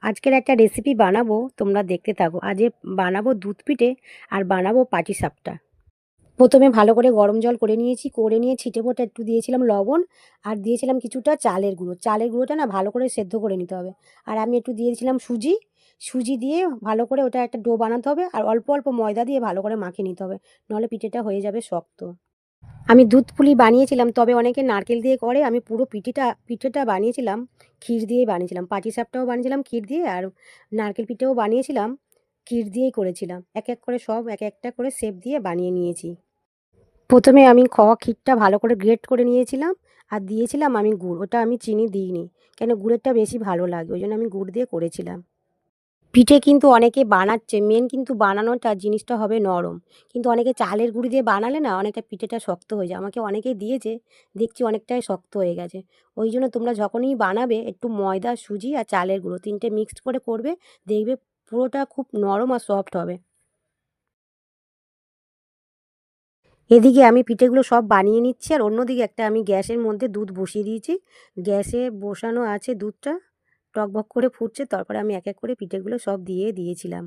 আজকের একটা রেসিপি বানাবো, তোমরা দেখতে থাকো। আজ বানাবো দুধ পিঠে আর বানাবো পাটিসাপটা। প্রথমে ভালো করে গরম জল করে নিয়েছি, করে নিয়ে ছিটে ফোঁটা একটু দিয়েছিলাম লবণ আর দিয়েছিলাম কিছুটা চালের গুঁড়ো। চালের গুঁড়োটা না ভালো করে সেদ্ধ করে নিতে হবে। আর আমি একটু দিয়েছিলাম সুজি, সুজি দিয়ে ভালো করে ওটা একটা ডো বানাতে হবে আর অল্প অল্প ময়দা দিয়ে ভালো করে মাখিয়ে নিতে হবে, নাহলে পিঠেটা হয়ে যাবে শক্ত। আমি দুধ পুলি বানিয়েছিলাম, তবে অনেকে নারকেল দিয়ে করে। আমি পুরো পিঠেটা বানিয়েছিলাম ক্ষীর দিয়েই বানিয়েছিলাম। পাটিসাপটাও বানিয়েছিলাম ক্ষীর দিয়ে, আর নারকেল পিঠেও বানিয়েছিলাম ক্ষীর দিয়েই করেছিলাম। এক এক করে সব এক একটা করে শেপ দিয়ে বানিয়ে নিয়েছি। প্রথমে আমি ক্ষীরটা ভালো করে গ্রেট করে নিয়েছিলাম আর দিয়েছিলাম আমি গুড়। ওটা আমি চিনি দিইনি, কেন গুড়েরটা বেশি ভালো লাগে, ওই জন্য আমি গুড় দিয়ে করেছিলাম। পিঠে কিন্তু অনেকে বানাচ্ছে, মেন কিন্তু বানানোটা জিনিসটা হবে নরম। কিন্তু অনেকে চালের গুঁড়ি দিয়ে বানালে না অনেকটা পিঠেটা শক্ত হয়ে যায়। আমাকে অনেকেই দিয়েছে, দেখছি অনেকটাই শক্ত হয়ে গেছে। ওই জন্য তোমরা যখনই বানাবে একটু ময়দা, সুজি আর চালের গুঁড়ো তিনটে মিক্সড করে করবে, দেখবে পুরোটা খুব নরম আর সফট হবে। এদিকে আমি পিঠেগুলো সব বানিয়ে নিচ্ছি আর অন্যদিকে একটা আমি গ্যাসের মধ্যে দুধ বসিয়ে দিয়েছি। গ্যাসে বসানো আছে দুধটা, টকবক করে ফুটছে। তারপরে আমি এক এক করে পিঠেগুলো সব দিয়ে দিয়েছিলাম।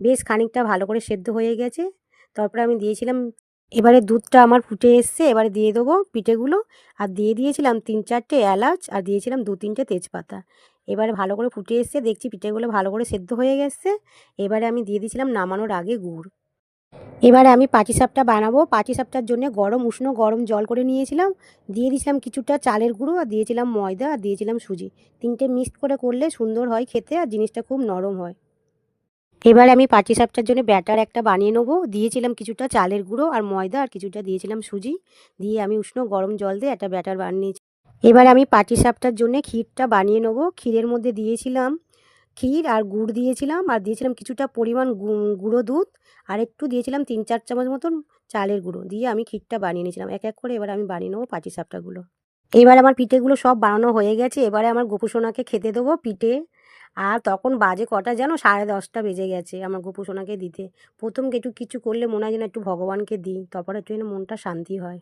বেশ খানিকটা ভালো করে সেদ্ধ হয়ে গেছে। তারপরে আমি দিয়েছিলাম, এবারে দুধটা আমার ফুটে এসছে, এবারে দিয়ে দেবো পিঠেগুলো। আর দিয়ে দিয়েছিলাম ৩-৪টে এলাচ আর দিয়েছিলাম ২-৩টে তেজপাতা। এবারে ভালো করে ফুটে এসছে, দেখছি পিঠেগুলো ভালো করে সেদ্ধ হয়ে গেছে। এবারে আমি দিয়ে দিয়েছিলাম নামানোর আগে গুড়। এবারে আমি পাটিসাপটা বানাবো। পাটিসাপটার জন্য উষ্ণ গরম জল করে নিয়েছিলাম। দিয়ে দিয়েছিলাম কিছুটা চালের গুঁড়ো আর দিয়েছিলাম ময়দা আর দিয়েছিলাম সুজি। তিনটে মিক্সড করে করলে সুন্দর হয় খেতে আর জিনিসটা খুব নরম হয়। এবারে আমি পাটিসাপটার জন্য ব্যাটার একটা বানিয়ে নেবো। দিয়েছিলাম কিছুটা চালের গুঁড়ো আর ময়দা আর কিছুটা দিয়েছিলাম সুজি। দিয়ে আমি উষ্ণ গরম জল দিয়ে একটা ব্যাটার বানিয়েছি। এবারে আমি পাটিসাপটার জন্য ক্ষীরটা বানিয়ে নেবো। ক্ষীরের মধ্যে দিয়েছিলাম ক্ষীর আর গুড় দিয়েছিলাম আর দিয়েছিলাম কিছুটা পরিমাণ গুঁড়ো দুধ আর একটু দিয়েছিলাম ৩-৪ চামচ মতন চালের গুঁড়ো দিয়ে আমি ক্ষীরটা বানিয়ে নিয়েছিলাম এক এক করে। এবার আমি বানিয়ে নেবো পাটিসাপটাগুলো। এবার আমার পিঠেগুলো সব বানানো হয়ে গেছে। এবারে আমার গোপু সোনাকে খেতে দেবো পিঠে। আর তখন বাজে কটা যেন 10:30 বেজে গেছে আমার গোপু সোনাকে দিতে। প্রথম একটু কিছু করলে মনে হয় যেন একটু ভগবানকে দিই, তারপরে একটু যেন মনটা শান্তি হয়।